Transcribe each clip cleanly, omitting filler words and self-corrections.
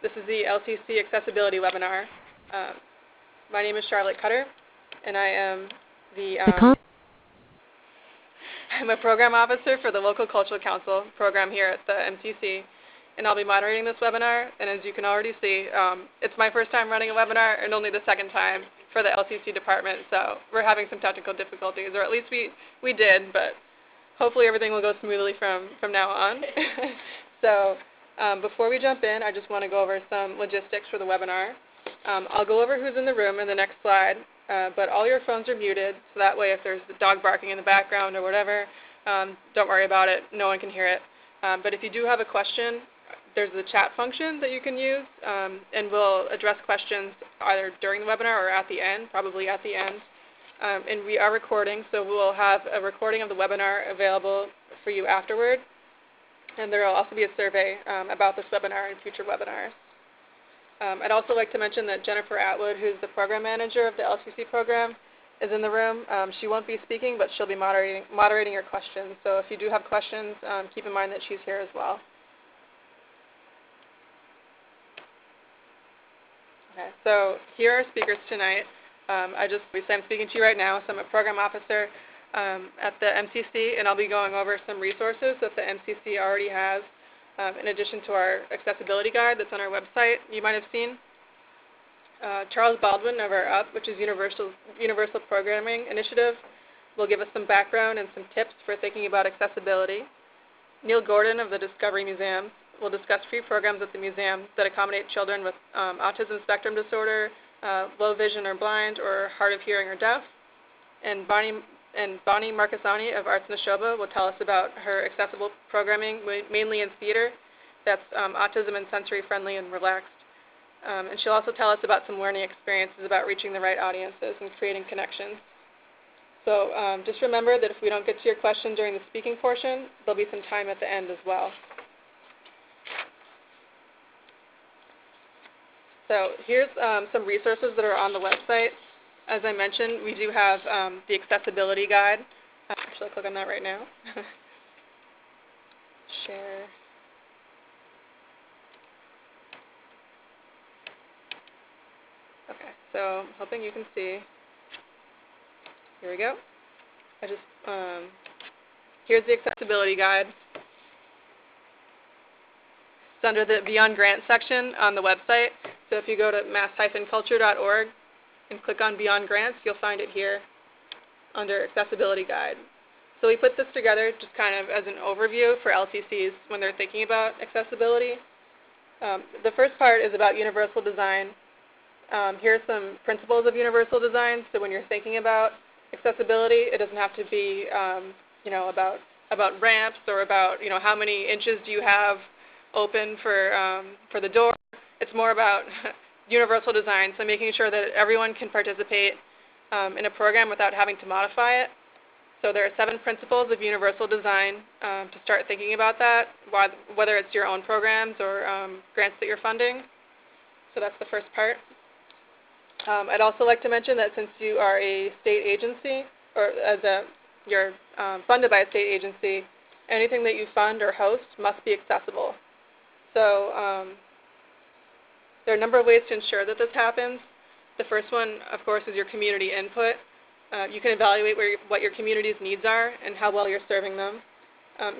This is the LCC Accessibility webinar. My name is Charlotte Cutter, and I am I'm a program officer for the Local Cultural Council program here at the MCC, and I'll be moderating this webinar. And as you can already see, it's my first time running a webinar and only the second time for the LCC department, so we're having some technical difficulties, or at least we did, but hopefully everything will go smoothly from now on. So before we jump in, I just want to go over some logistics for the webinar. I'll go over who's in the room in the next slide, but all your phones are muted, so that way if there's a dog barking in the background or whatever, don't worry about it. No one can hear it. But if you do have a question, there's the chat function that you can use, and we'll address questions either during the webinar or at the end, probably at the end. And we are recording, so we will have a recording of the webinar available for you afterward. And there will also be a survey about this webinar and future webinars. I'd also like to mention that Jennifer Atwood, who's the program manager of the LCC program, is in the room. She won't be speaking, but she'll be moderating your questions. So if you do have questions, keep in mind that she's here as well. Okay, so here are speakers tonight. I'm speaking to you right now, so I'm a program officer at the MCC, and I'll be going over some resources that the MCC already has, in addition to our accessibility guide that's on our website you might have seen. Charles Baldwin of our UP, which is Universal Programming Initiative, will give us some background and some tips for thinking about accessibility. Neil Gordon of the Discovery Museum will discuss free programs at the museum that accommodate children with autism spectrum disorder, low vision or blind, or hard of hearing or deaf. And Bonnie Marchesani of ArtsNashoba will tell us about her accessible programming, mainly in theater, that's autism and sensory friendly and relaxed. And she'll also tell us about some learning experiences about reaching the right audiences and creating connections. So just remember that if we don't get to your question during the speaking portion, there'll be some time at the end as well. So here's some resources that are on the website. As I mentioned, we do have the accessibility guide. Actually, I'll click on that right now. Share. Okay, so I'm hoping you can see. Here we go. Here's the accessibility guide. It's under the Beyond Grant section on the website. So if you go to mass-culture.org and click on Beyond Grants, you'll find it here under Accessibility Guide. So we put this together just kind of as an overview for LCCs when they're thinking about accessibility. The first part is about universal design. Here are some principles of universal design. So when you're thinking about accessibility, it doesn't have to be about ramps or about how many inches do you have open for the door. It's more about universal design, so making sure that everyone can participate in a program without having to modify it. So there are 7 principles of universal design to start thinking about that, whether it's your own programs or grants that you're funding. So that's the first part. I'd also like to mention that since you are a state agency, or you're funded by a state agency, anything that you fund or host must be accessible. So there are a number of ways to ensure that this happens. The first one, of course, is your community input. You can evaluate what your community's needs are and how well you're serving them.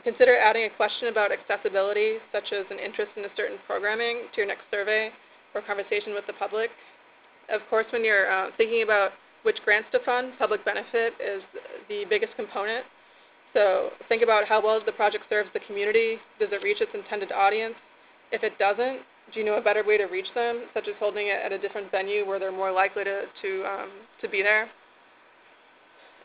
Consider adding a question about accessibility, such as an interest in a certain programming, to your next survey or conversation with the public. Of course, when you're thinking about which grants to fund, public benefit is the biggest component. So think about how well the project serves the community. Does it reach its intended audience? If it doesn't, do you know a better way to reach them, such as holding it at a different venue where they're more likely to be there?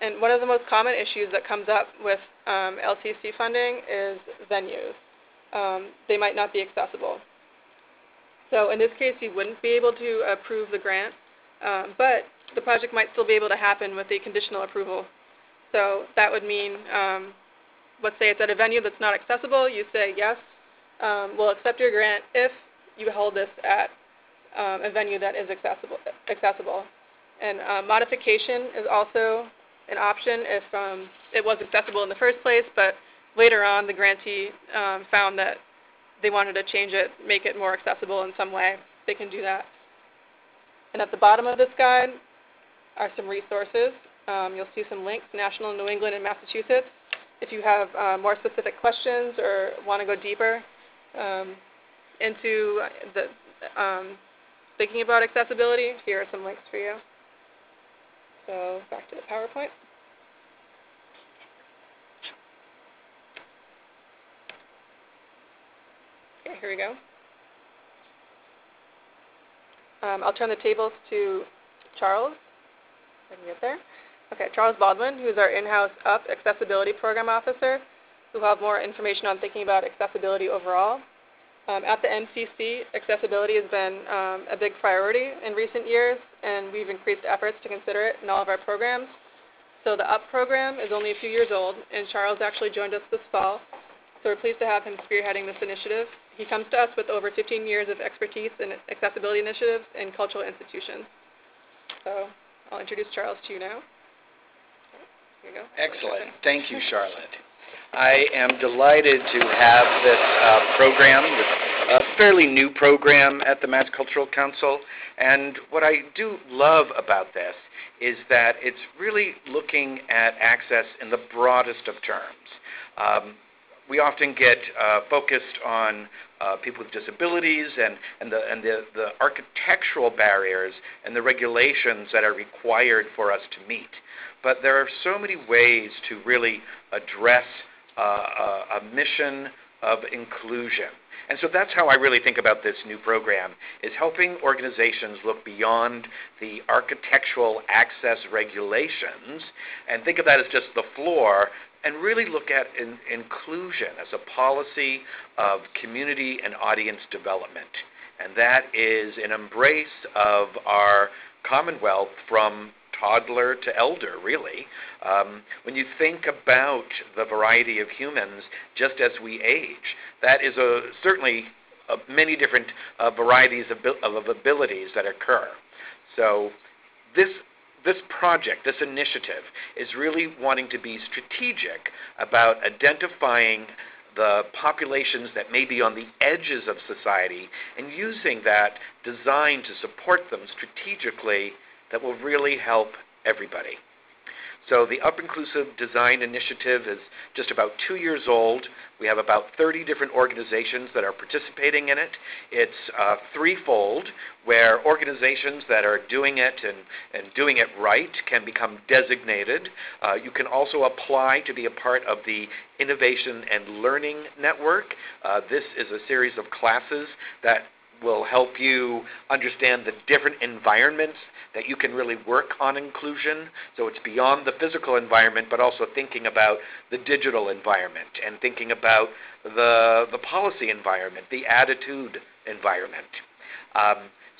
And one of the most common issues that comes up with LCC funding is venues. They might not be accessible. So in this case, you wouldn't be able to approve the grant, but the project might still be able to happen with a conditional approval. So that would mean, let's say it's at a venue that's not accessible. You say, yes, we'll accept your grant if you hold this at a venue that is accessible. And modification is also an option if it was accessible in the first place, but later on the grantee found that they wanted to change it, make it more accessible in some way, they can do that. And at the bottom of this guide are some resources. You'll see some links, national, New England, and Massachusetts. If you have more specific questions or want to go deeper into the thinking about accessibility, here are some links for you. So back to the PowerPoint. Okay, here we go. I'll turn the tables to Charles. I can get there. Okay, Charles Baldwin, who's our in-house UP Accessibility Program Officer, who will have more information on thinking about accessibility overall. At the NCC, accessibility has been a big priority in recent years, and we've increased efforts to consider it in all of our programs. So the UP program is only a few years old, and Charles actually joined us this fall. So we're pleased to have him spearheading this initiative. He comes to us with over 15 years of expertise in accessibility initiatives in cultural institutions. So I'll introduce Charles to you now. Here you go. Excellent. Thank you, Charlotte. I am delighted to have this program, this fairly new program at the Mass Cultural Council. And what I do love about this is that it's really looking at access in the broadest of terms. We often get focused on people with disabilities and the architectural barriers and the regulations that are required for us to meet. But there are so many ways to really address a mission of inclusion. And so that's how I really think about this new program, is helping organizations look beyond the architectural access regulations and think of that as just the floor, and really look at inclusion as a policy of community and audience development. And that is an embrace of our Commonwealth from toddler to elder, really. When you think about the variety of humans just as we age, that is certainly many different varieties of abilities that occur. So this project, this initiative, is really wanting to be strategic about identifying the populations that may be on the edges of society and using that design to support them strategically that will really help everybody. So the Up Inclusive Design Initiative is just about 2 years old. We have about 30 different organizations that are participating in it. It's threefold, where organizations that are doing it and doing it right can become designated. You can also apply to be a part of the Innovation and Learning Network. This is a series of classes that will help you understand the different environments that you can really work on inclusion. So it's beyond the physical environment, but also thinking about the digital environment and thinking about the policy environment, the attitude environment.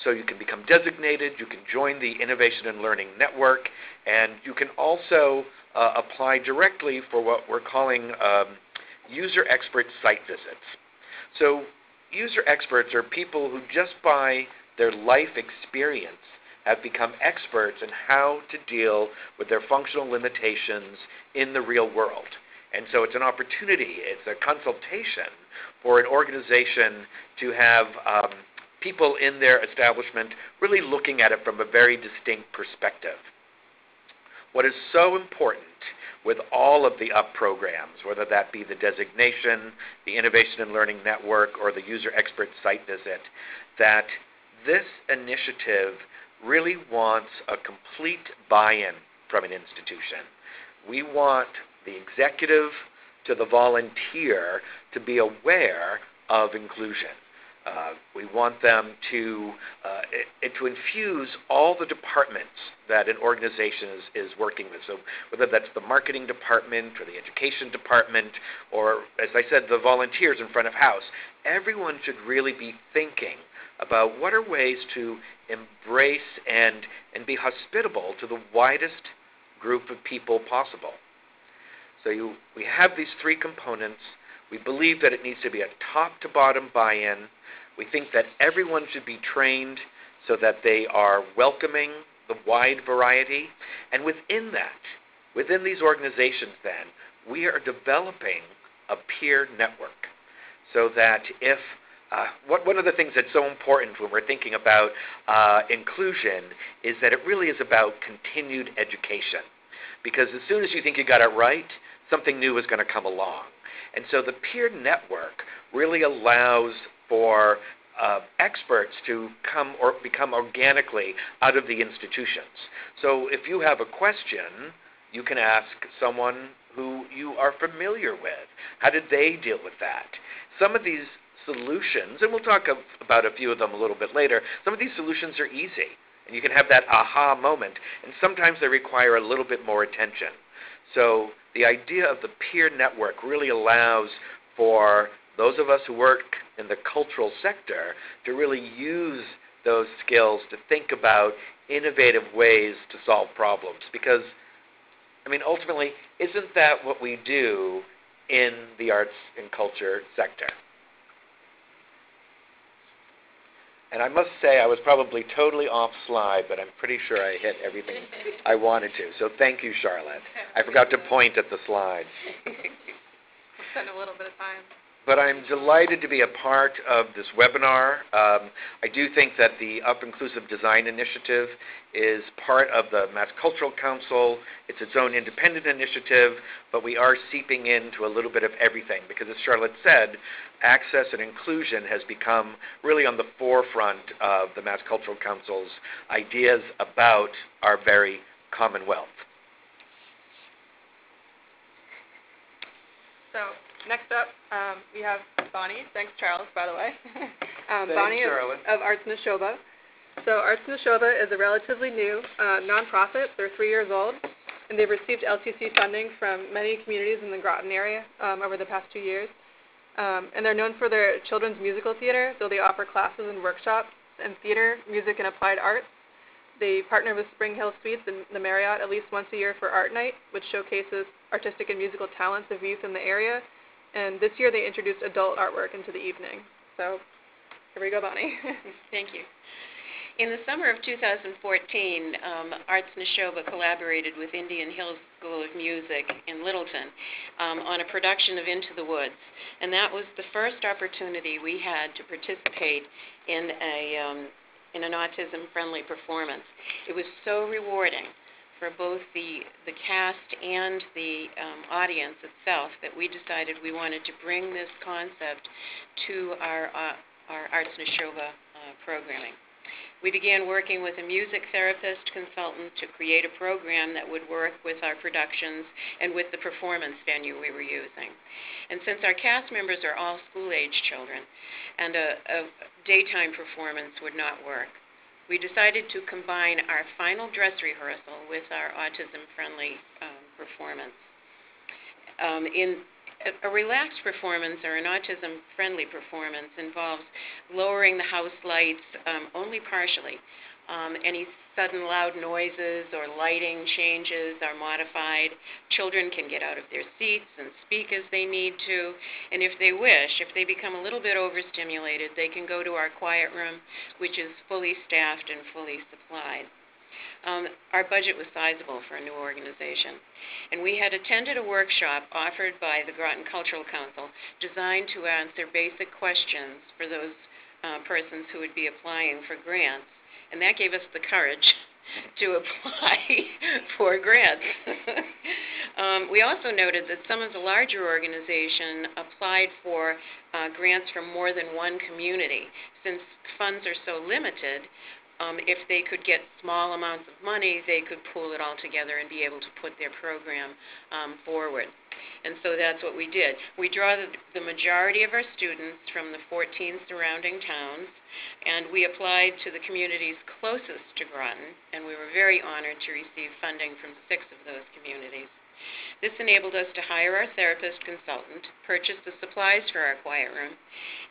So you can become designated, you can join the Innovation and Learning Network, and you can also apply directly for what we're calling user expert site visits. So user experts are people who just by their life experience have become experts in how to deal with their functional limitations in the real world. And so it's an opportunity, it's a consultation for an organization to have people in their establishment really looking at it from a very distinct perspective. What is so important with all of the UP programs, whether that be the designation, the Innovation and Learning Network, or the User Expert Site Visit, that this initiative really wants a complete buy-in from an institution. We want the executive to the volunteer to be aware of inclusion. We want them to infuse all the departments that an organization is working with. So whether that's the marketing department or the education department or, as I said, the volunteers in front of house, everyone should really be thinking about what are ways to embrace and be hospitable to the widest group of people possible. So we have these three components. We believe that it needs to be a top-to-bottom buy-in. We think that everyone should be trained so that they are welcoming the wide variety. And within that, within these organizations then, we are developing a peer network so that if one of the things that's so important when we're thinking about inclusion is that it really is about continued education. Because as soon as you think you got it right, something new is going to come along. And so the peer network really allows for experts to come or become organically out of the institutions. So if you have a question, you can ask someone who you are familiar with. How did they deal with that? Some of these solutions, and we'll talk about a few of them a little bit later, some of these solutions are easy, and you can have that aha moment, and sometimes they require a little bit more attention. So the idea of the peer network really allows for those of us who work in the cultural sector to really use those skills to think about innovative ways to solve problems. Because, I mean, ultimately, isn't that what we do in the arts and culture sector? And I must say I was probably totally off slide, but I'm pretty sure I hit everything I wanted to. So thank you, Charlotte. I forgot to point at the slides. We'll spend a little bit of time. But I'm delighted to be a part of this webinar. I do think that the Up Inclusive Design Initiative is part of the Mass Cultural Council. It's its own independent initiative, but we are seeping into a little bit of everything because, as Charlotte said, access and inclusion has become really on the forefront of the Mass Cultural Council's ideas about our very Commonwealth. So next up, we have Bonnie. Thanks, Charles, by the way. Thanks, Bonnie Charlotte. of ArtsNashoba. So ArtsNashoba is a relatively new nonprofit. They're 3 years old, and they've received LCC funding from many communities in the Groton area over the past 2 years. And they're known for their children's musical theater, so they offer classes and workshops in theater, music, and applied arts. They partner with Spring Hill Suites and the Marriott at least once a year for Art Night, which showcases artistic and musical talents of youth in the area. And this year they introduced adult artwork into the evening. So here we go, Bonnie. Thank you. In the summer of 2014, ArtsNashoba collaborated with Indian Hills School of Music in Littleton on a production of Into the Woods. And that was the first opportunity we had to participate in an autism-friendly performance. It was so rewarding for both the cast and the audience itself that we decided we wanted to bring this concept to our ArtsNashoba programming. We began working with a music therapist consultant to create a program that would work with our productions and with the performance venue we were using. And since our cast members are all school-age children and a daytime performance would not work, we decided to combine our final dress rehearsal with our autism-friendly performance. A relaxed performance or an autism-friendly performance involves lowering the house lights only partially. Any sudden loud noises or lighting changes are modified. Children can get out of their seats and speak as they need to. And if they wish, if they become a little bit overstimulated, they can go to our quiet room, which is fully staffed and fully supplied. Our budget was sizable for a new organization, and we had attended a workshop offered by the Groton Cultural Council designed to answer basic questions for those persons who would be applying for grants, and that gave us the courage to apply for grants. We also noted that some of the larger organizations applied for grants from more than one community. Since funds are so limited, if they could get small amounts of money, they could pool it all together and be able to put their program forward. And so that's what we did. We draw the majority of our students from the 14 surrounding towns, and we applied to the communities closest to Groton, and we were very honored to receive funding from 6 of those communities. This enabled us to hire our therapist consultant, purchase the supplies for our quiet room,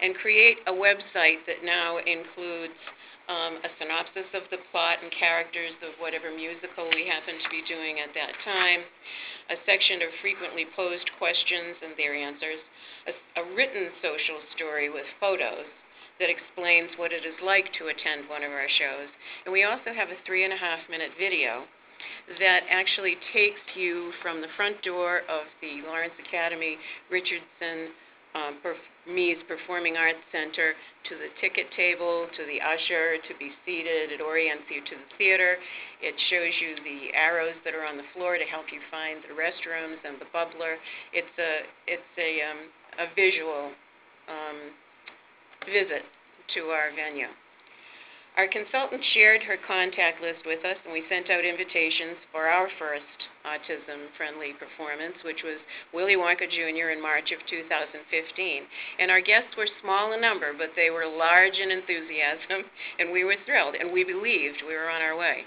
and create a website that now includes a synopsis of the plot and characters of whatever musical we happen to be doing at that time, a section of frequently posed questions and their answers, a written social story with photos that explains what it is like to attend one of our shows. And we also have a 3.5-minute video that actually takes you from the front door of the Lawrence Academy Richardson Me's Performing Arts Center to the ticket table, to the usher, to be seated. It orients you to the theater. It shows you the arrows that are on the floor to help you find the restrooms and the bubbler. It's a visual visit to our venue. Our consultant shared her contact list with us, and we sent out invitations for our first autism-friendly performance, which was Willy Wonka Jr. in March of 2015. And our guests were small in number, but they were large in enthusiasm, and we were thrilled, and we believed we were on our way.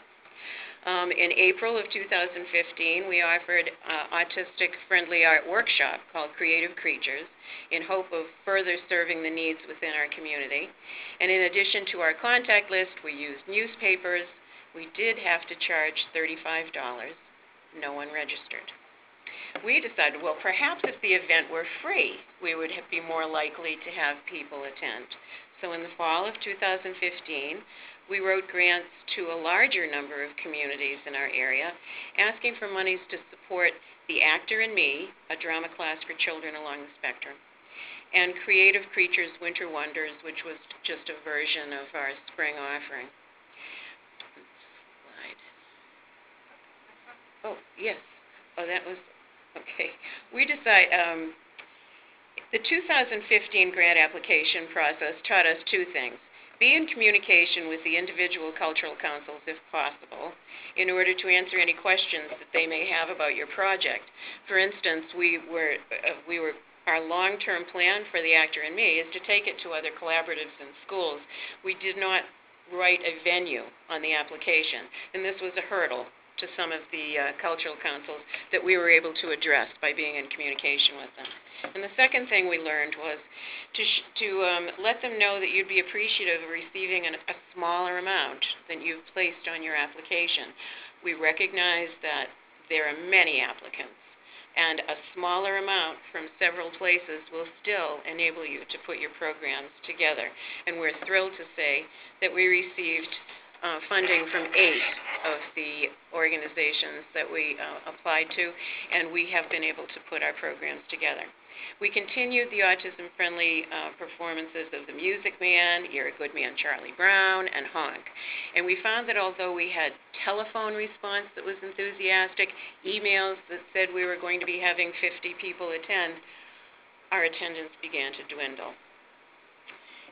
In April of 2015, we offered an autistic-friendly art workshop called Creative Creatures in hope of further serving the needs within our community. And in addition to our contact list, we used newspapers. We did have to charge $35. No one registered. We decided, well, perhaps if the event were free, we would be more likely to have people attend. So in the fall of 2015, we wrote grants to a larger number of communities in our area, asking for monies to support The Actor and Me, a drama class for children along the spectrum, and Creative Creatures Winter Wonders, which was just a version of our spring offering. Oh, yes. Oh, that was, okay. We decided, the 2015 grant application process taught us two things. Be in communication with the individual cultural councils, if possible, in order to answer any questions that they may have about your project. For instance, our long-term plan for The Actor and Me is to take it to other collaboratives and schools. We did not write a venue on the application, and this was a hurdle to some of the cultural councils that we were able to address by being in communication with them. And the second thing we learned was to let them know that you'd be appreciative of receiving a smaller amount than you've placed on your application. We recognize that there are many applicants, and a smaller amount from several places will still enable you to put your programs together. And we're thrilled to say that we received funding from 8 of the organizations that we applied to, and we have been able to put our programs together. We continued the autism-friendly performances of The Music Man, You're a Good Man, Charlie Brown, and Honk. And we found that although we had telephone response that was enthusiastic, emails that said we were going to be having 50 people attend, our attendance began to dwindle.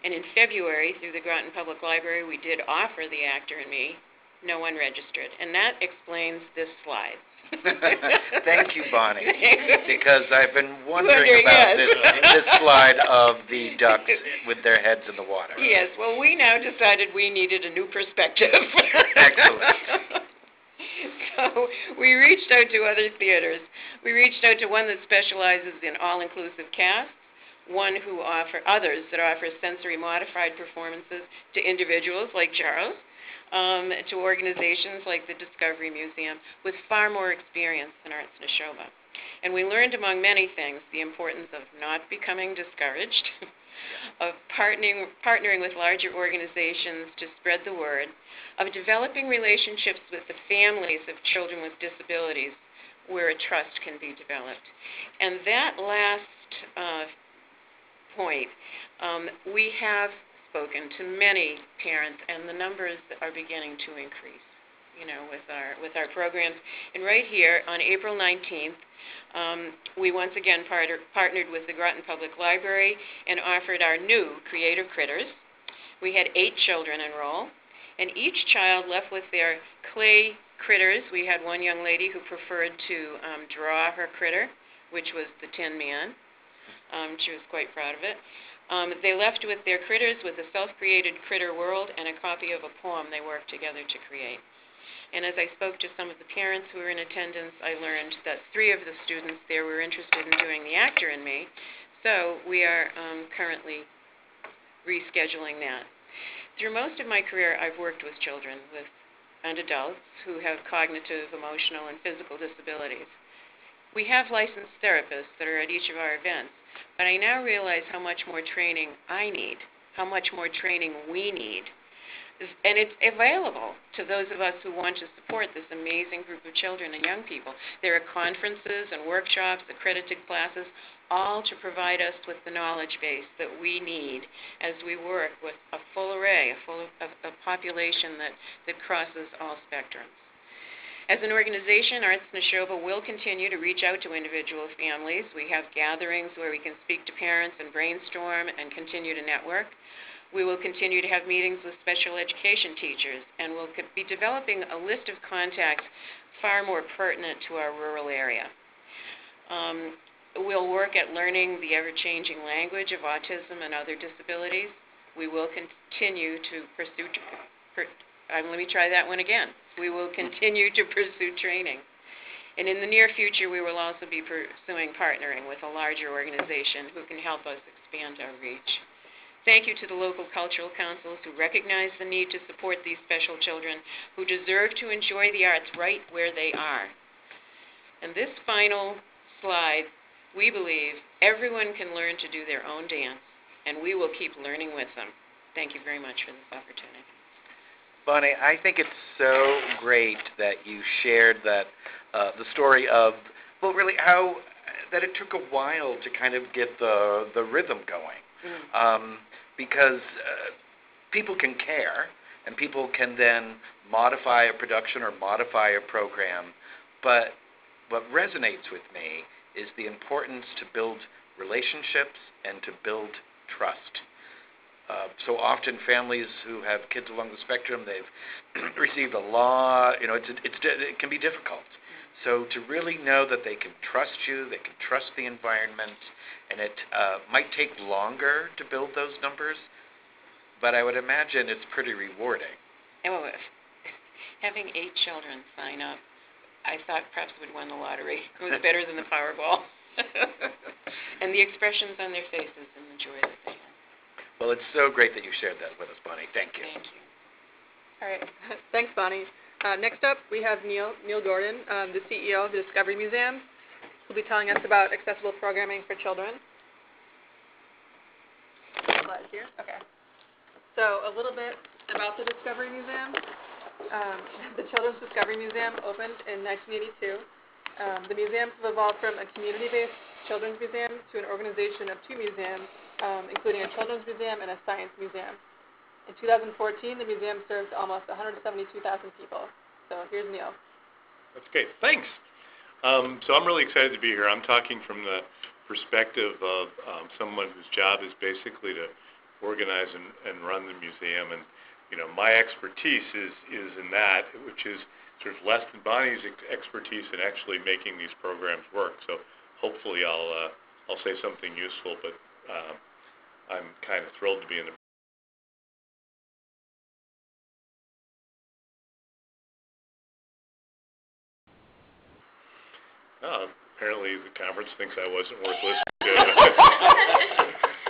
And in February, through the Groton Public Library, we did offer The Actor and Me. No one registered. And that explains this slide. Thank you, Bonnie, because I've been wondering about this slide of the ducks with their heads in the water. Yes, well, we now decided we needed a new perspective. Excellent. So we reached out to other theaters. We reached out to one that specializes in all-inclusive casts, others that offer sensory-modified performances to individuals like Charles, to organizations like the Discovery Museum with far more experience than ArtsNashoba. And we learned, among many things, the importance of not becoming discouraged, of partnering with larger organizations to spread the word, of developing relationships with the families of children with disabilities where a trust can be developed. And that last point, we have spoken to many parents, and the numbers are beginning to increase, with our programs. And right here, on April 19th, we once again partnered with the Groton Public Library and offered our new Creative Critters. We had 8 children enroll, and each child left with their clay critters. We had one young lady who preferred to draw her critter, which was the Tin Man. She was quite proud of it. They left with their critters with a self-created critter world and a copy of a poem they worked together to create. And as I spoke to some of the parents who were in attendance, I learned that 3 of the students there were interested in doing The Actor and Me, so we are currently rescheduling that. Through most of my career, I've worked with children and adults who have cognitive, emotional, and physical disabilities. We have licensed therapists that are at each of our events, but I now realize how much more training I need, how much more training we need And it's available to those of us who want to support this amazing group of children and young people. There are conferences and workshops, accredited classes, all to provide us with the knowledge base that we need as we work with a full array, a population that crosses all spectrums. As an organization, ArtsNashoba will continue to reach out to individual families. We have gatherings where we can speak to parents and brainstorm and continue to network. We will continue to have meetings with special education teachers, and we'll be developing a list of contacts far more pertinent to our rural area. We'll work at learning the ever-changing language of autism and other disabilities. We will continue to pursue, let me try that one again. We will continue to pursue training. And in the near future, we will also be pursuing partnering with a larger organization who can help us expand our reach. Thank you to the local cultural councils who recognize the need to support these special children who deserve to enjoy the arts right where they are. And this final slide, we believe everyone can learn to do their own dance, and we will keep learning with them. Thank you very much for this opportunity. Bonnie, I think it's so great that you shared that the story of, well, really how that it took a while to kind of get the rhythm going. Because people can care, and people can then modify a production or modify a program, but what resonates with me is the importance to build relationships and to build trust. So often families who have kids along the spectrum, they've received a lot, it can be difficult. So to really know that they can trust you, they can trust the environment, and it might take longer to build those numbers, but I would imagine it's pretty rewarding. Oh, having 8 children sign up, I thought perhaps we'd won the lottery. It was better than the Powerball. And the expressions on their faces and the joy that they have. Well, it's so great that you shared that with us, Bonnie. Thank you. Thank you. All right. Thanks, Bonnie. Next up, we have Neil Gordon, the CEO of the Discovery Museum, who'll be telling us about accessible programming for children. Slide here. Okay. So a little bit about the Discovery Museum. The Children's Discovery Museum opened in 1982. The museums have evolved from a community-based children's museum to an organization of 2 museums, including a children's museum and a science museum. In 2014, the museum served almost 172,000 people. So here's Neil. That's great. Thanks. So I'm really excited to be here. I'm talking from the perspective of someone whose job is basically to organize and run the museum. And, my expertise is in that, which is sort of less than Bonnie's expertise in actually making these programs work. So hopefully I'll say something useful, but I'm kind of thrilled to be in the apparently the conference thinks I wasn't worth listening to.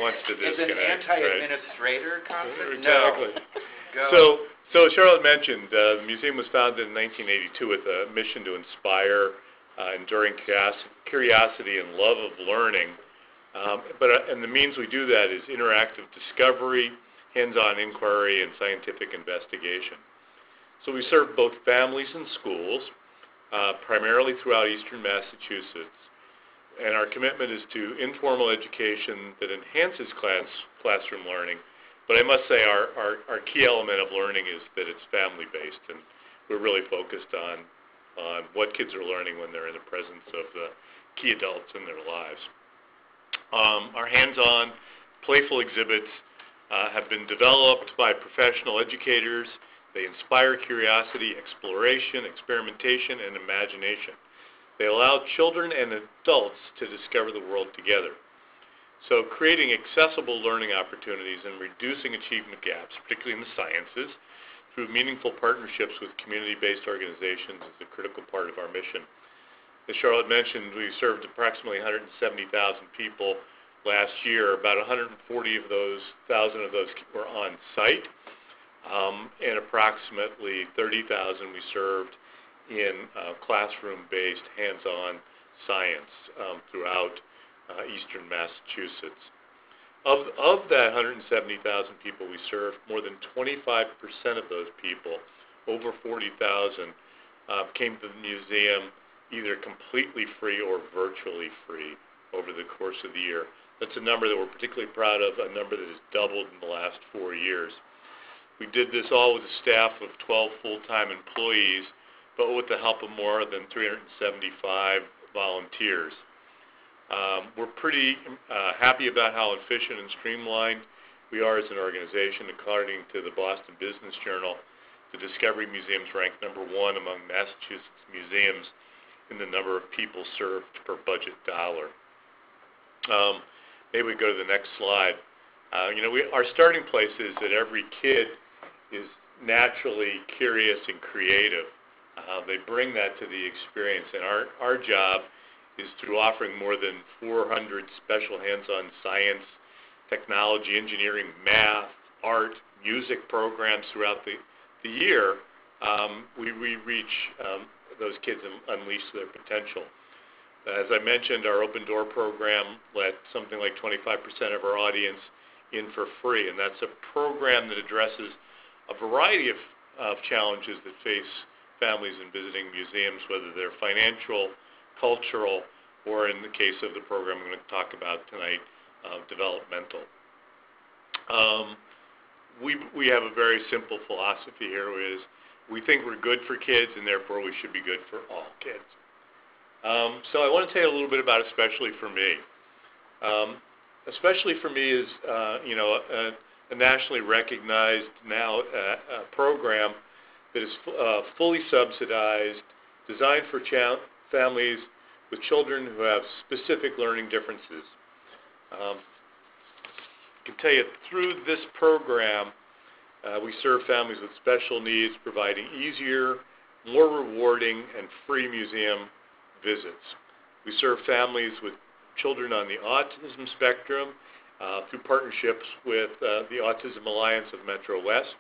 Wants to disconnect. It's an anti-administrator conference? Exactly. No. So Charlotte mentioned the museum was founded in 1982 with a mission to inspire enduring curiosity and love of learning. And the means we do that is interactive discovery, hands-on inquiry, and scientific investigation. So we serve both families and schools, primarily throughout eastern Massachusetts. And our commitment is to informal education that enhances classroom learning. But I must say our key element of learning is that it's family-based, and we're really focused on what kids are learning when they're in the presence of the key adults in their lives. Our hands-on, playful exhibits have been developed by professional educators. They inspire curiosity, exploration, experimentation, and imagination. They allow children and adults to discover the world together. So creating accessible learning opportunities and reducing achievement gaps, particularly in the sciences, through meaningful partnerships with community-based organizations is a critical part of our mission. As Charlotte mentioned, we served approximately 170,000 people last year. About 140,000 of those were on site, and approximately 30,000 we served in classroom-based hands-on science throughout eastern Massachusetts. Of that 170,000 people we served, more than 25% of those people, over 40,000, came to the museum either completely free or virtually free over the course of the year. That's a number that we're particularly proud of, a number that has doubled in the last 4 years. We did this all with a staff of 12 full-time employees, but with the help of more than 375 volunteers. We're pretty happy about how efficient and streamlined we are as an organization. According to the Boston Business Journal, the Discovery Museums ranked #1 among Massachusetts museums in the number of people served per budget dollar. Maybe we go to the next slide. Our starting place is that every kid is naturally curious and creative. They bring that to the experience, and our job is through offering more than 400 special hands-on science, technology, engineering, math, art, music programs throughout the year. We reach those kids and unleash their potential. As I mentioned, our open door program let something like 25% of our audience in for free, and that's a program that addresses a variety of challenges that face families in visiting museums, whether they're financial, cultural, or in the case of the program I'm going to talk about tonight, developmental. We have a very simple philosophy here, is we think we're good for kids, and therefore we should be good for all kids. So I want to tell you a little bit about Especially for Me. Especially for Me is, a nationally recognized now program that is fully subsidized, designed for families with children who have specific learning differences. I can tell you through this program, we serve families with special needs, providing easier, more rewarding, and free museum visits. We serve families with children on the autism spectrum through partnerships with the Autism Alliance of Metro West.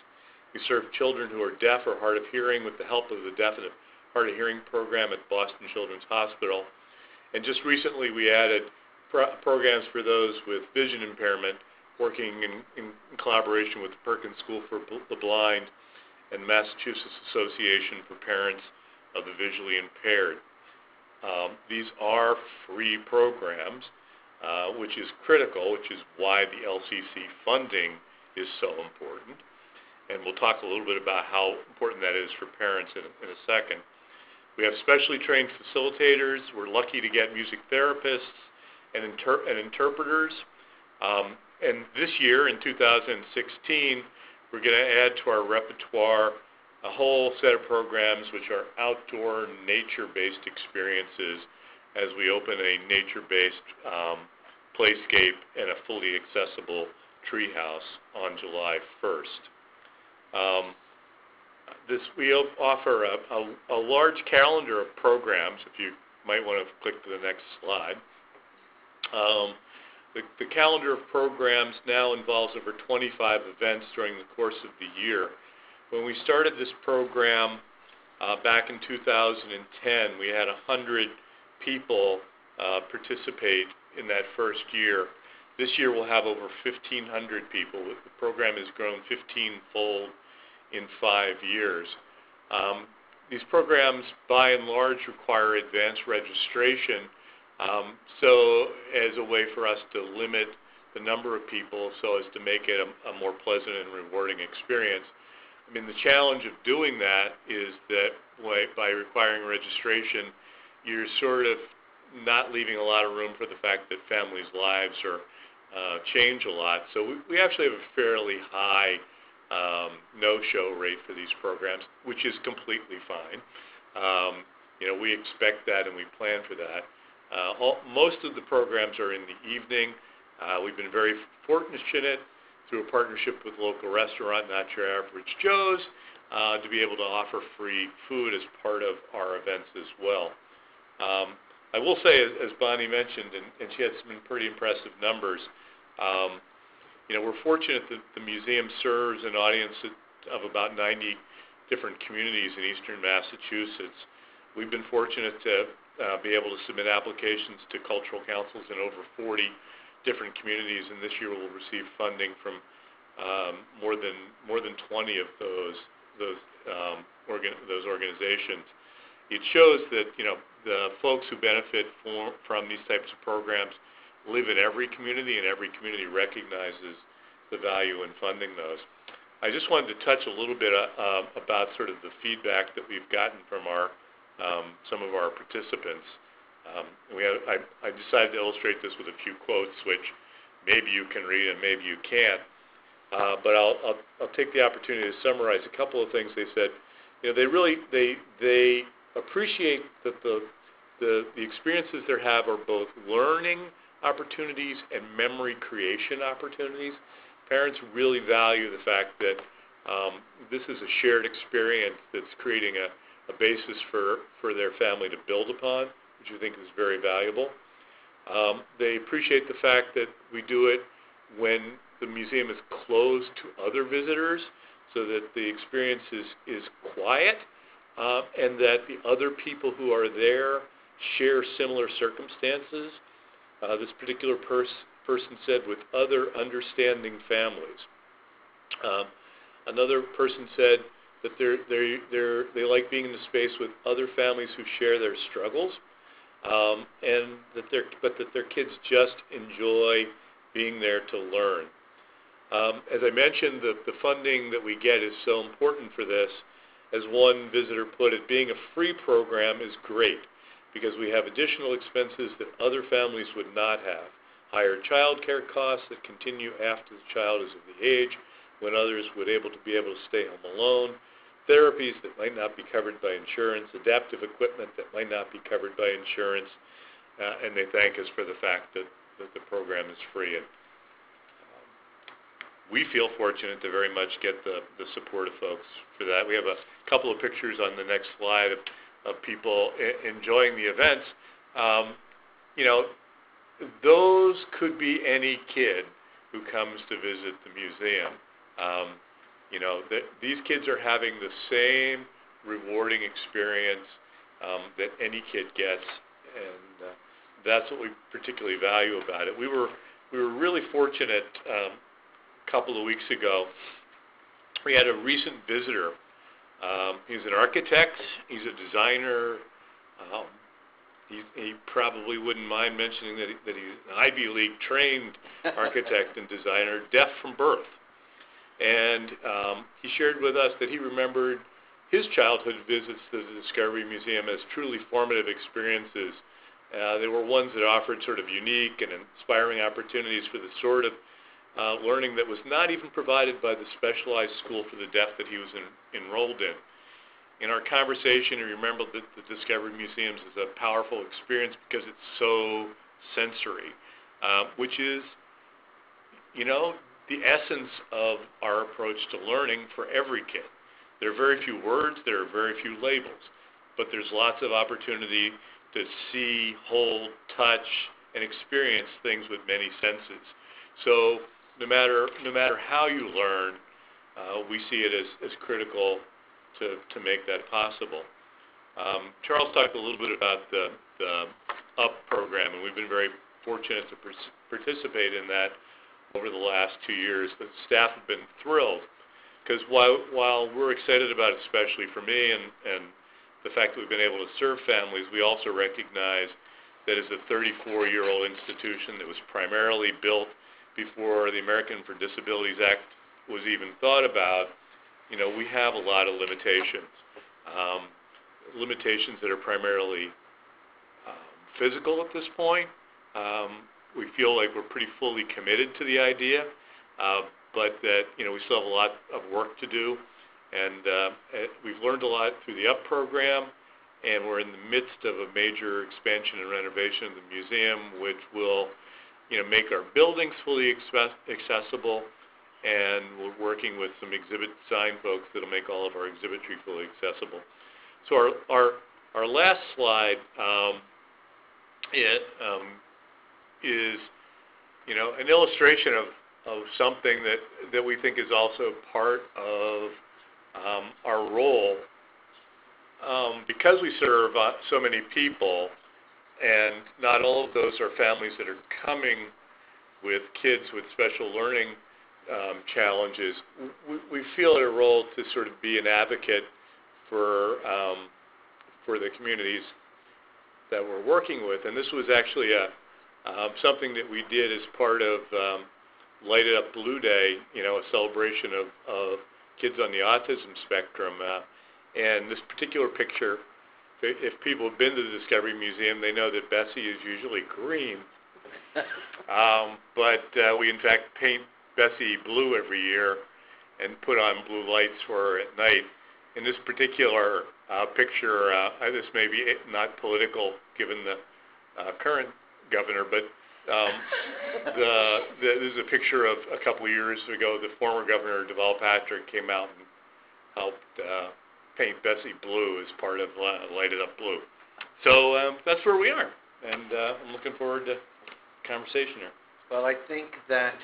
We serve children who are deaf or hard of hearing with the help of the Deaf and Hard of Hearing program at Boston Children's Hospital. And just recently we added programs for those with vision impairment, working in collaboration with the Perkins School for the Blind and Massachusetts Association for Parents of the Visually Impaired. These are free programs, which is critical, which is why the LCC funding is so important. And we'll talk a little bit about how important that is for parents in a second. We have specially trained facilitators. We're lucky to get music therapists and interpreters. And this year, in 2016, we're going to add to our repertoire a whole set of programs which are outdoor, nature-based experiences as we open a nature-based playscape and a fully accessible treehouse on July 1st. We offer a large calendar of programs, if you might want to click to the next slide. The calendar of programs now involves over 25 events during the course of the year. When we started this program back in 2010, we had 100 people participate in that first year. This year we'll have over 1,500 people. The program has grown 15-fold in 5 years. These programs, by and large, require advanced registration, so as a way for us to limit the number of people so as to make it a more pleasant and rewarding experience. I mean, the challenge of doing that is that by requiring registration, you're sort of not leaving a lot of room for the fact that families' lives change a lot. So we actually have a fairly high no-show rate for these programs, which is completely fine. We expect that and we plan for that. Most of the programs are in the evening. We've been very fortunate through a partnership with a local restaurant, Not Your Average Joe's, to be able to offer free food as part of our events as well. I will say, as Bonnie mentioned, and she had some pretty impressive numbers, we're fortunate that the museum serves an audience of about 90 different communities in eastern Massachusetts. We've been fortunate to be able to submit applications to cultural councils in over 40 different communities, and this year we'll receive funding from more than 20 of those organizations. It shows that the folks who benefit from these types of programs live in every community, and every community recognizes the value in funding those. I just wanted to touch a little bit about sort of the feedback that we've gotten from some of our participants. I decided to illustrate this with a few quotes, which maybe you can read and maybe you can't. But I'll take the opportunity to summarize a couple of things they said. They appreciate that the experiences they have are both learning opportunities and memory creation opportunities. Parents really value the fact that this is a shared experience that's creating a basis for their family to build upon, which I think is very valuable. They appreciate the fact that we do it when the museum is closed to other visitors, so that the experience is quiet, and that the other people who are there share similar circumstances. This particular person said, with other understanding families. Another person said that they like being in the space with other families who share their struggles, and that their kids just enjoy being there to learn. As I mentioned, the funding that we get is so important for this. As one visitor put it, being a free program is great because we have additional expenses that other families would not have. Higher child care costs that continue after the child is of the age when others would be able to stay home alone, therapies that might not be covered by insurance, adaptive equipment that might not be covered by insurance, and they thank us for the fact that the program is free. And we feel fortunate to very much get the support of folks for that. We have a couple of pictures on the next slide of people enjoying the events. Those could be any kid who comes to visit the museum. These kids are having the same rewarding experience that any kid gets, and that's what we particularly value about it. We were really fortunate. A couple of weeks ago, we had a recent visitor. He's an architect. He's a designer. He probably wouldn't mind mentioning that he's an Ivy League trained architect and designer, deaf from birth. And he shared with us that he remembered his childhood visits to the Discovery Museum as truly formative experiences. They were ones that offered sort of unique and inspiring opportunities for the sort of learning that was not even provided by the specialized school for the deaf that he was enrolled in. In our conversation, he remembered that the Discovery Museums is a powerful experience because it's so sensory, which is, the essence of our approach to learning for every kid. There are very few words, there are very few labels, but there's lots of opportunity to see, hold, touch, and experience things with many senses. So no matter how you learn, we see it as critical to make that possible. Charles talked a little bit about the UP program, and we've been very fortunate to participate in that over the last 2 years. The staff have been thrilled because while we're excited about it, especially for me, and the fact that we've been able to serve families, we also recognize that as a 34-year-old institution that was primarily built before the American for Disabilities Act was even thought about, we have a lot of limitations. Limitations that are primarily physical at this point. We feel like we're pretty fully committed to the idea, but that we still have a lot of work to do, and we've learned a lot through the UP program, and we're in the midst of a major expansion and renovation of the museum, which will make our buildings fully accessible, and we're working with some exhibit design folks that'll make all of our exhibitry fully accessible. So our last slide is an illustration of something that we think is also part of our role. Because we serve so many people, and not all of those are families that are coming with kids with special learning challenges, we feel it a role to sort of be an advocate for the communities that we're working with. And this was actually something that we did as part of Light It Up Blue Day, a celebration of kids on the autism spectrum. And this particular picture, if people have been to the Discovery Museum, they know that Bessie is usually green. But we in fact paint Bessie blue every year and put on blue lights for her at night. In this particular picture, this may be not political given the current governor, but this is a picture of a couple of years ago. The former governor, Deval Patrick, came out and helped paint Bessie blue as part of Light It Up Blue. So that's where we are, and I'm looking forward to conversation here. Well, I think that,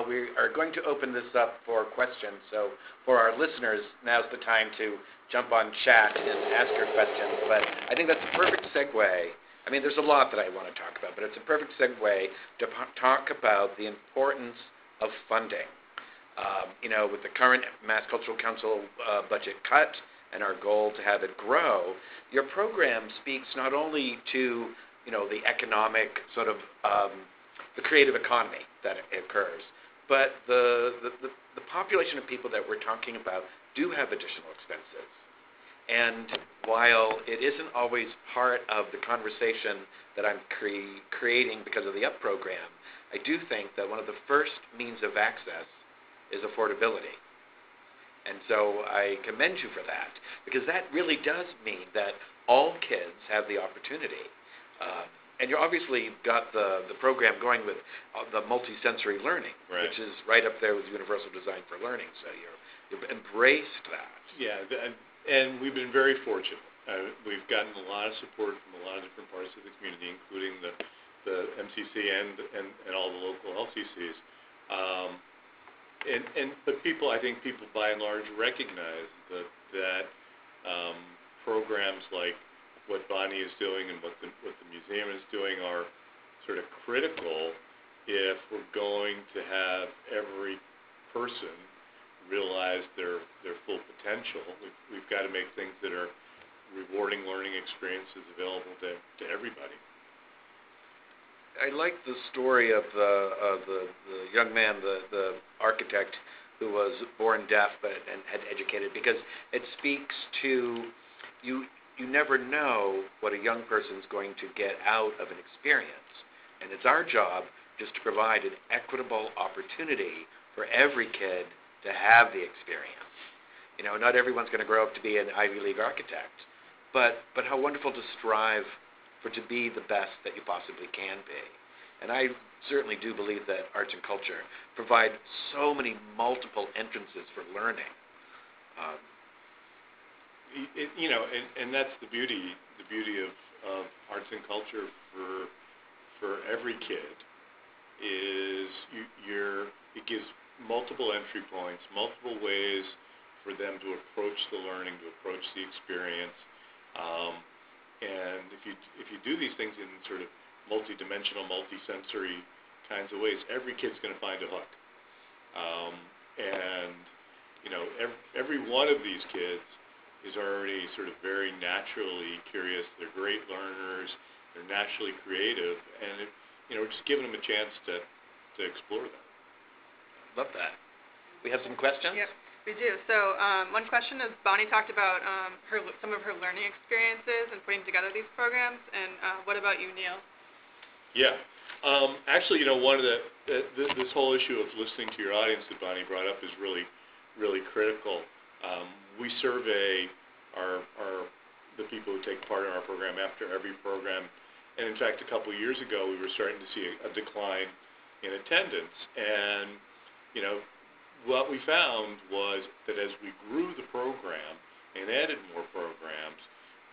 we are going to open this up for questions. So for our listeners, now's the time to jump on chat and ask your questions. But I think that's a perfect segue. I mean, there's a lot that I want to talk about, but it's a perfect segue to talk about the importance of funding. With the current Mass Cultural Council budget cut and our goal to have it grow, your program speaks not only to, the economic sort of the creative economy that occurs, but the population of people that we're talking about do have additional expenses. And while it isn't always part of the conversation that I'm creating because of the UP program, I do think that one of the first means of access is affordability. And so I commend you for that, because that really does mean that all kids have the opportunity. And you obviously got the program going with the multisensory learning, right, which is right up there with Universal Design for Learning. So you've embraced that. Yeah, and we've been very fortunate. We've gotten a lot of support from a lot of different parts of the community, including the MCC and all the local LCCs. But I think people by and large recognize that programs like what Bonnie is doing and what the museum is doing are sort of critical if we're going to have every person realize their full potential. We've got to make things that are rewarding learning experiences available to everybody. I like the story of the young man, the architect who was born deaf and had educated, because it speaks to you never know what a young person's going to get out of an experience. And it's our job just to provide an equitable opportunity for every kid to have the experience. Not everyone's going to grow up to be an Ivy League architect, but how wonderful to strive to be the best that you possibly can be. And I certainly do believe that arts and culture provide so many multiple entrances for learning. And that's the beauty of arts and culture for every kid is it gives multiple entry points, multiple ways for them to approach the learning, to approach the experience. And if you do these things in sort of multi-dimensional, multi-sensory kinds of ways, every kid's going to find a hook. Every one of these kids is already sort of very naturally curious. They're great learners. They're naturally creative, and we're just giving them a chance to explore that. Love that. We have some questions? Yep, we do. So one question is, Bonnie talked about some of her learning experiences and putting together these programs, and what about you, Neil? Yeah. Actually, one of this whole issue of listening to your audience that Bonnie brought up is really, really critical. We survey the people who take part in our program after every program, and in fact, a couple of years ago, we were starting to see a decline in attendance. And what we found was that as we grew the program and added more programs,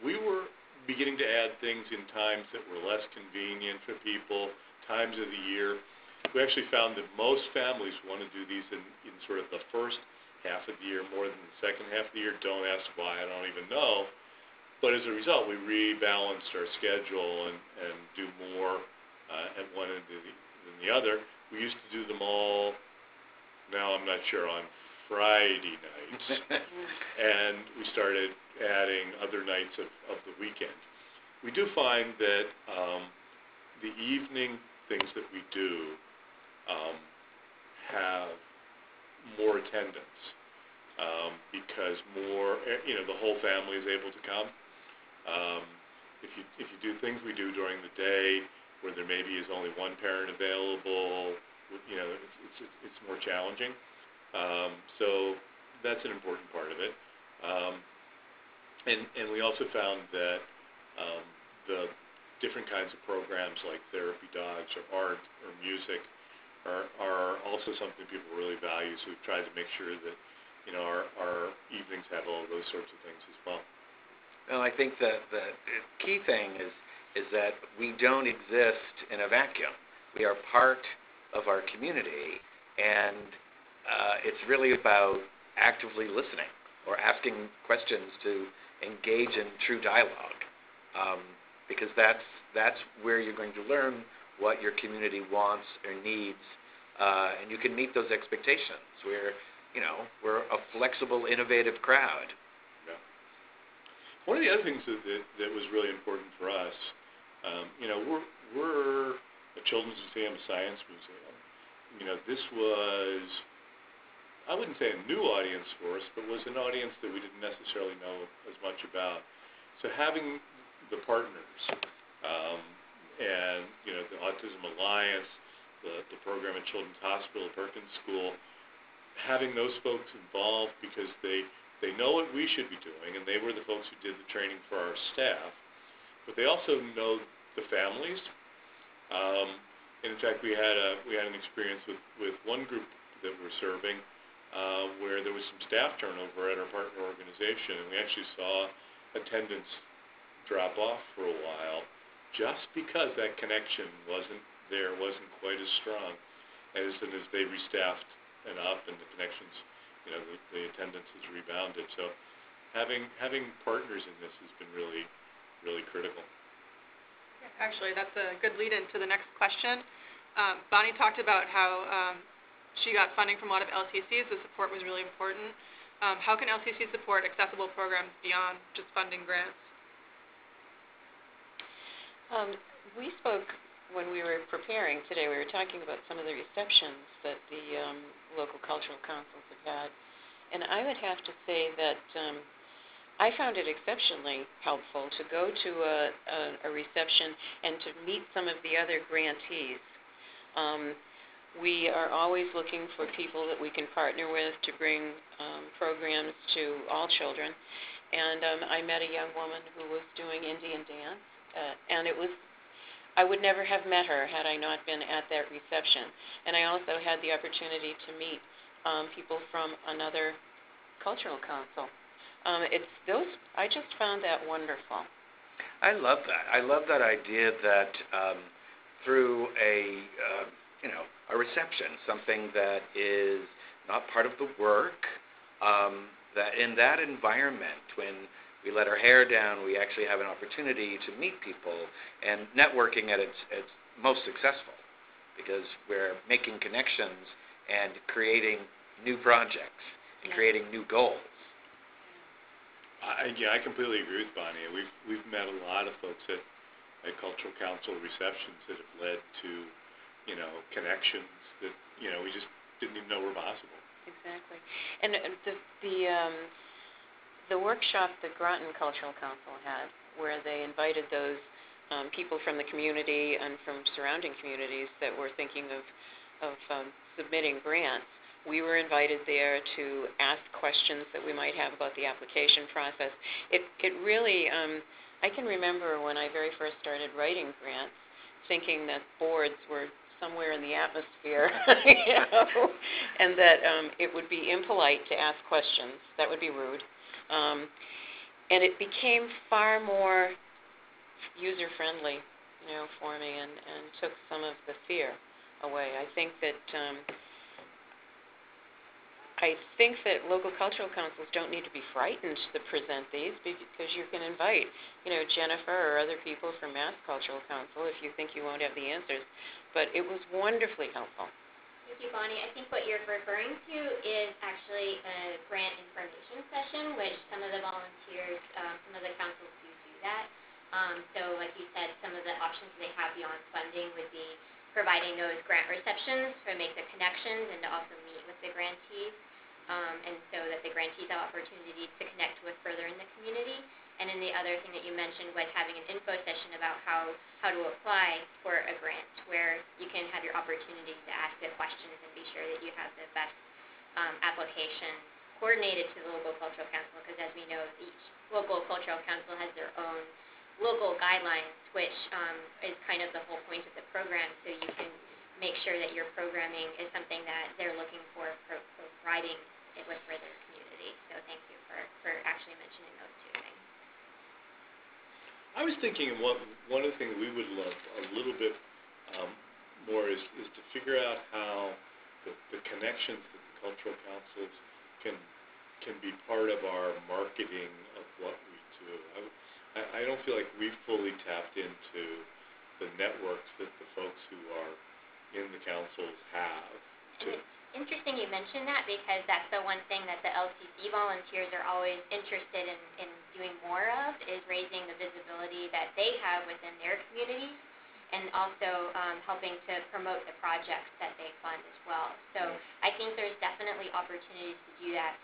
we were beginning to add things in times that were less convenient for people, times of the year. We actually found that most families want to do these in sort of the first half of the year more than the second half of the year. Don't ask why, I don't even know. But as a result, we rebalanced our schedule and do more at one end than the other. We used to do them all, now I'm not sure, on Friday nights. And we started adding other nights of the weekend. We do find that the evening things that we do have more attendance because more, the whole family is able to come. If you do things we do during the day where there maybe is only one parent available, it's more challenging. So that's an important part of it. And we also found that the different kinds of programs like therapy dogs or art or music are also something people really value. So we've tried to make sure that our evenings have all those sorts of things as well. Well, I think that the key thing is that we don't exist in a vacuum. We are part of our community, and it's really about actively listening or asking questions to engage in true dialogue, because that's where you're going to learn what your community wants or needs, and you can meet those expectations. We're a flexible, innovative crowd. Yeah. One of the other things that was really important for us, we're a children's museum, a science museum. This was, I wouldn't say a new audience for us, but was an audience that we didn't necessarily know as much about. So having the partners, and the Autism Alliance, the program at Children's Hospital, Perkins School, having those folks involved because they know what we should be doing, and they were the folks who did the training for our staff, but they also know the families. And in fact, we had an experience with one group that we're serving where there was some staff turnover at our partner organization, and we actually saw attendance drop off for a while just because that connection wasn't quite as strong. As soon as they restaffed and up, and the connections, the attendance has rebounded. So having partners in this has been really, really critical. Actually, that's a good lead-in to the next question. Bonnie talked about how she got funding from a lot of LCCs. The support was really important. How can LCC support accessible programs beyond just funding grants? We spoke when we were preparing today. We were talking about some of the receptions that the local cultural councils have had. And I would have to say that I found it exceptionally helpful to go to a reception and to meet some of the other grantees. We are always looking for people that we can partner with to bring programs to all children. And I met a young woman who was doing Indian dance, and I would never have met her had I not been at that reception. And I also had the opportunity to meet people from another cultural council. I just found that wonderful. I love that. I love that idea that through a reception, something that is not part of the work, that in that environment, when we let our hair down, we actually have an opportunity to meet people, and networking at its most successful, because we're making connections and creating new projects and creating new goals. I completely agree with Bonnie. We've met a lot of folks at cultural council receptions that have led to connections that we just didn't even know were possible. Exactly. And the workshop that Groton Cultural Council had, where they invited those people from the community and from surrounding communities that were thinking of submitting grants, we were invited there to ask questions that we might have about the application process. It really, I can remember when I very first started writing grants, thinking that boards were somewhere in the atmosphere, and that it would be impolite to ask questions. That would be rude. And it became far more user-friendly, for me, and took some of the fear away. I think that local cultural councils don't need to be frightened to present these, because you can invite, Jennifer or other people from Mass Cultural Council if you think you won't have the answers. But it was wonderfully helpful. you, Bonnie. I think what you're referring to is actually a grant information session, which some of the volunteers, some of the councils do that. So like you said, some of the options they have beyond funding would be providing those grant receptions to make the connections and to also meet with the grantees, and so that the grantees have opportunities to connect with further in the community. And then the other thing that you mentioned was having an info session about how to apply for a grant, where you can have your opportunity to ask the questions and be sure that you have the best application coordinated to the local cultural council, because as we know, each local cultural council has their own local guidelines, which is kind of the whole point of the program, so you can make sure that your programming is something that they're looking for providing it with for their community. So thank you for actually mentioning those two things. I was thinking one of the things we would love a little bit more is to figure out how the connections that the cultural councils can be part of our marketing of what we do. I don't feel like we've fully tapped into the networks that the folks who are in the councils have. Interesting you mentioned that, because that's the one thing that the LCC volunteers are always interested in doing more of, is raising the visibility that they have within their communities, and also helping to promote the projects that they fund as well. So I think there's definitely opportunities to do that.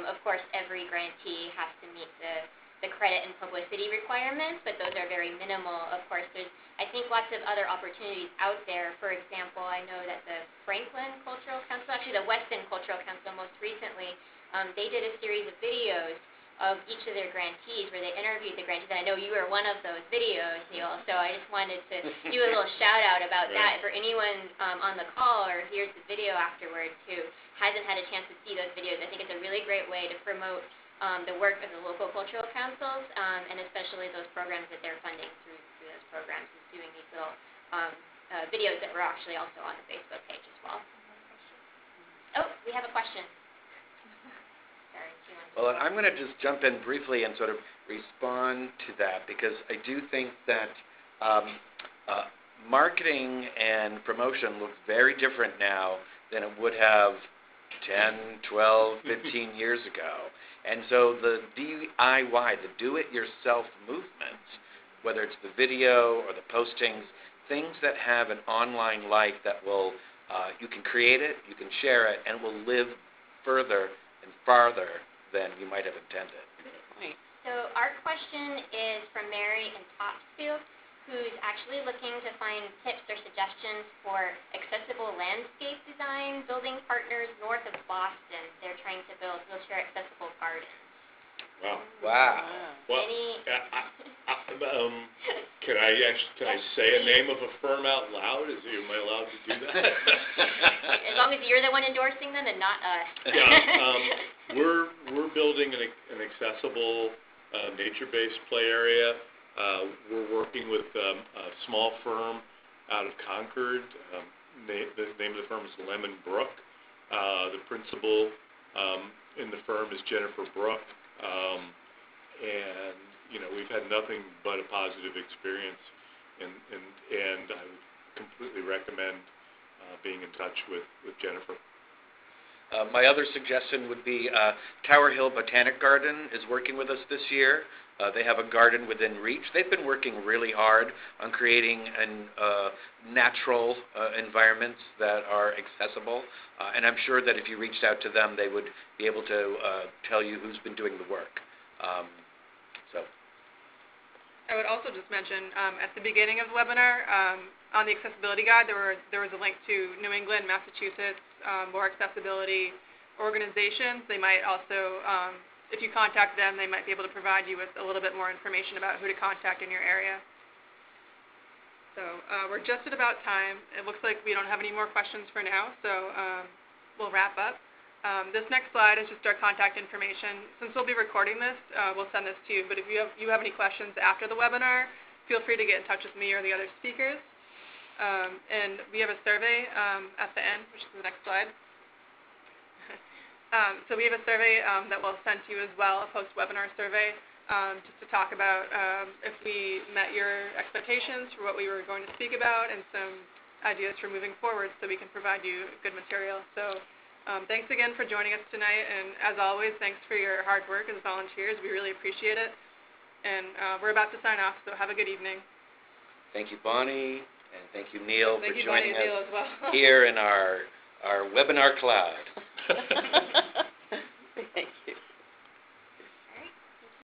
Of course, every grantee has to meet the credit and publicity requirements, but those are very minimal. Of course, there's, I think, lots of other opportunities out there. For example, I know that the Franklin Cultural Council, actually the Weston Cultural Council most recently, they did a series of videos of each of their grantees where they interviewed the grantees. And I know you were one of those videos, Neil, so I just wanted to do a little shout out about that for anyone on the call or hears the video afterwards who hasn't had a chance to see those videos. I think it's a really great way to promote the work of the local cultural councils, and especially those programs that they're funding through those programs, is doing these little videos that were actually also on the Facebook page as well. Oh, we have a question. Sorry, do you want to... Well, I'm going to just jump in briefly and sort of respond to that, because I do think that marketing and promotion looks very different now than it would have 10, 12, 15 years ago. And so the DIY, the do-it-yourself movement, whether it's the video or the postings, things that have an online life that will, you can create it, you can share it, and it will live further and farther than you might have intended. Right. So our question is from Mary in Topsfield, who's actually looking to find tips or suggestions for accessible landscape design, building partners north of Boston. They're trying to build wheelchair accessible gardens. Wow. Wow. Well, Any... can I say a name of a firm out loud? Am I allowed to do that? As long as you're the one endorsing them and not us. Yeah. We're building an accessible nature-based play area. We're working with a small firm out of Concord. The name of the firm is Lemon Brook. The principal in the firm is Jennifer Brook. And, you know, we've had nothing but a positive experience, and I would completely recommend being in touch with Jennifer. My other suggestion would be Tower Hill Botanic Garden is working with us this year. They have a garden within reach. They've been working really hard on creating natural environments that are accessible, and I'm sure that if you reached out to them, they would be able to tell you who's been doing the work. I would also just mention at the beginning of the webinar, on the accessibility guide, there was a link to New England, Massachusetts, more accessibility organizations. They might also, if you contact them, they might be able to provide you with a little bit more information about who to contact in your area. So we're just at about time. It looks like we don't have any more questions for now, so we'll wrap up. This next slide is just our contact information. Since we'll be recording this, we'll send this to you, but if you have any questions after the webinar, feel free to get in touch with me or the other speakers. And we have a survey at the end, which is the next slide. So we have a survey that we'll send to you as well, a post-webinar survey, just to talk about if we met your expectations for what we were going to speak about, and some ideas for moving forward so we can provide you good material. So thanks again for joining us tonight, and as always, thanks for your hard work as volunteers. We really appreciate it. And we're about to sign off, so have a good evening. Thank you, Bonnie, and thank you, Neil, Thank for you, joining Bonnie and us Neil, as well. here in our webinar cloud.